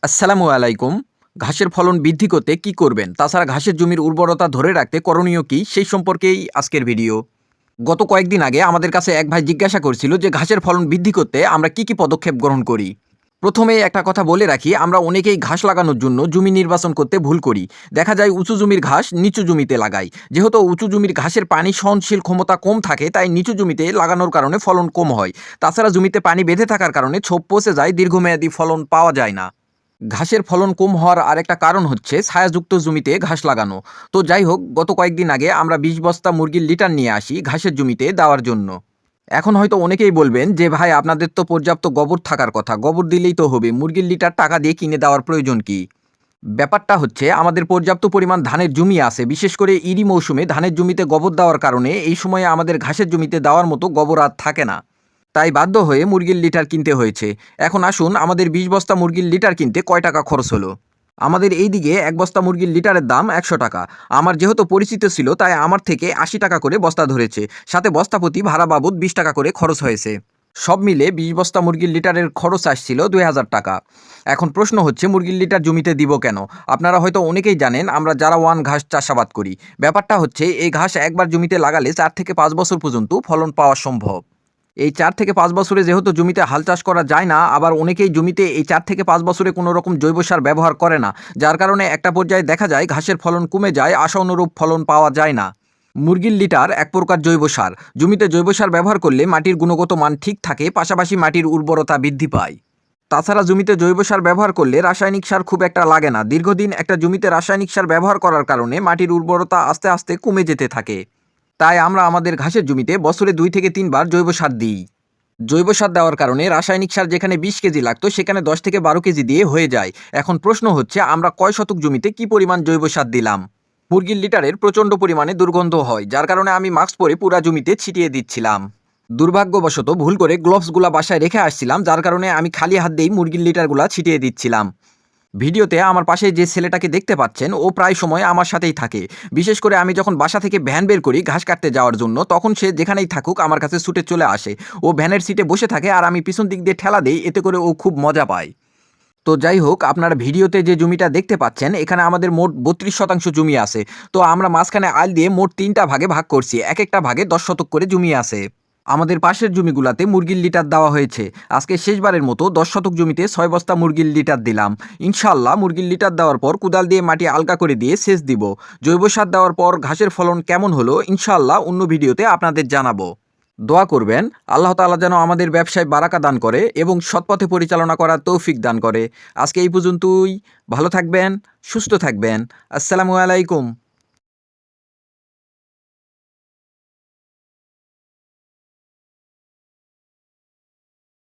আসসালামু আলাইকুম। ঘাসের ফলন বৃদ্ধি করতে কি করবেন? তাছাড়া ঘাসের জমির উর্বরতা ধরে রাখতে করণীয় কি? সেই সম্পর্কেই আজকের ভিডিও। গত কয়েকদিন আগে আমাদের কাছে এক ভাই জিজ্ঞাসা করছিল যে ঘাসের ফলন বৃদ্ধি করতে আমরা কি পদক্ষেপ গ্রহণ করি? প্রথমেই একটা কথা বলে রাখি, আমরা অনেকেই ঘাস লাগানোর জন্য জমি নির্বাচন করতে ভুল করি। দেখা যায় উঁচু জমির ঘাস নিচু জমিতে লাগাই। যেহেতু উঁচু জমির ঘাসের পানি সহনশীল ক্ষমতা কম থাকে, তাই নিচু জমিতে লাগানোর কারণে ফলন কম হয়। তাছাড়া জমিতে পানি বেঁধে থাকার কারণে ছোপ পচে যায়, দীর্ঘমেয়াদী ফলন পাওয়া যায় না। ঘাসের ফলন কম হওয়ার আরেকটা কারণ হচ্ছে ছায়াযুক্ত জমিতে ঘাস লাগানো। তো যাই হোক, গত কয়েকদিন আগে আমরা ২০ বস্তা মুরগির লিটার নিয়ে আসি ঘাসের জমিতে দেওয়ার জন্য। এখন হয়তো অনেকেই বলবেন যে ভাই, আপনাদের তো পর্যাপ্ত গোবর থাকার কথা, গোবর দিলেই তো হবে, মুরগির লিটার টাকা দিয়ে কিনে দেওয়ার প্রয়োজন কি? ব্যাপারটা হচ্ছে, আমাদের পর্যাপ্ত পরিমাণ ধানের জমি আছে। বিশেষ করে ইরি মৌসুমে ধানের জমিতে গোবর দেওয়ার কারণে এই সময়ে আমাদের ঘাসের জমিতে দেওয়ার মতো গোবর আর থাকে না। তাই বাধ্য হয়ে মুরগির লিটার কিনতে হয়েছে। এখন আসুন, আমাদের ২০ বস্তা মুরগির লিটার কিনতে কয় টাকা খরচ হলো? আমাদের এইদিকে ১ বস্তা মুরগির লিটারের দাম ১০০ টাকা। আমার যেহেতু পরিচিত ছিল, তাই আমার থেকে ৮০ টাকা করে বস্তা ধরেছে। সাথে বস্তা প্রতি ভাড়া বাবদ ২০ টাকা করে খরচ হয়েছে। সব মিলে ২০ বস্তা মুরগির লিটারের খরচ আসছিল ২,০০০ টাকা। এখন প্রশ্ন হচ্ছে, মুরগির লিটার জমিতে দিব কেন? আপনারা হয়তো অনেকেই জানেন আমরা যারা ওয়ান ঘাস চাষাবাদ করি। ব্যাপারটা হচ্ছে, এই ঘাস একবার জমিতে লাগালে ৪ থেকে ৫ বছর পর্যন্ত ফলন পাওয়া সম্ভব। এই ৪ থেকে ৫ বছরে যেহেতু জমিতে হাল চাষ করা যায় না, আবার অনেকেই জমিতে এই ৪ থেকে ৫ বছরে কোনো রকম জৈব সার ব্যবহার করে না। যার কারণে একটা পর্যায়ে দেখা যায় ঘাসের ফলন কমে যায়, আশা অনুরূপ ফলন পাওয়া যায় না। মুরগির লিটার এক প্রকার জৈব সার। জমিতে জৈব সার ব্যবহার করলে মাটির গুণগত মান ঠিক থাকে, পাশাপাশি মাটির উর্বরতা বৃদ্ধি পায়। তাছাড়া জমিতে জৈব সার ব্যবহার করলে রাসায়নিক সার খুব একটা লাগে না। দীর্ঘদিন একটা জমিতে রাসায়নিক সার ব্যবহার করার কারণে মাটির উর্বরতা আস্তে আস্তে কমে যেতে থাকে। তাই আমরা আমাদের ঘাসের জমিতে বছরে ২ থেকে ৩ বার জৈব সার দিই। জৈব সার দেওয়ার কারণে রাসায়নিক সার যেখানে ২০ কেজি লাগতো, সেখানে ১০ থেকে ১২ কেজি দিয়ে হয়ে যায়। এখন প্রশ্ন হচ্ছে, আমরা কয় শতক জমিতে কি পরিমাণ জৈব সার দিলাম? মুরগির লিটারের প্রচণ্ড পরিমাণে দুর্গন্ধ হয়, যার কারণে আমি মাস্ক পরে পুরা জমিতে ছিটিয়ে দিচ্ছিলাম। দুর্ভাগ্যবশত ভুল করে গ্লোভসগুলা বাসায় রেখে আসছিলাম, যার কারণে আমি খালি হাত দিয়েই মুরগির লিটারগুলা ছিটিয়ে দিচ্ছিলাম। ভিডিওতে আমার পাশে যে ছেলেটাকে দেখতে পাচ্ছেন, ও প্রায় সময় আমার সাথেই থাকে। বিশেষ করে আমি যখন বাসা থেকে ভ্যান বের করি ঘাস কাটতে যাওয়ার জন্য, তখন সে যেখানেই থাকুক আমার কাছে ছুটে চলে আসে। ও ভ্যানের সিটে বসে থাকে আর আমি পিছন দিক দিয়ে ঠেলা দেই, এতে করে ও খুব মজা পায়। তো যাই হোক, আপনারা ভিডিওতে যে জমিটা দেখতে পাচ্ছেন, এখানে আমাদের মোট ৩২% জমি আছে। তো আমরা মাঝখানে আল দিয়ে মোট ৩টা ভাগে ভাগ করছি, এক একটা ভাগে ১০ শতক করে জমি আছে। আমাদের পাশের জমিগুলাতে মুরগির লিটার দেওয়া হয়েছে। আজকে শেষবারের মতো ১০ শতক জমিতে ৬ বস্তা মুরগির লিটার দিলাম। ইনশাআল্লাহ মুরগির লিটার দেওয়ার পর কোদাল দিয়ে মাটি আলগা করে দিয়ে সেচ দিব। জৈব সার দেওয়ার পর ঘাসের ফলন কেমন হলো ইনশাআল্লাহ অন্য ভিডিওতে আপনাদের জানাবো। দোয়া করবেন আল্লাহ তাআলা যেন আমাদের ব্যবসায় বারাকা দান করে এবং সৎপথে পরিচালনা করার তৌফিক দান করে। আজকে এই পর্যন্তই। ভালো থাকবেন, সুস্থ থাকবেন। আসসালামু আলাইকুম।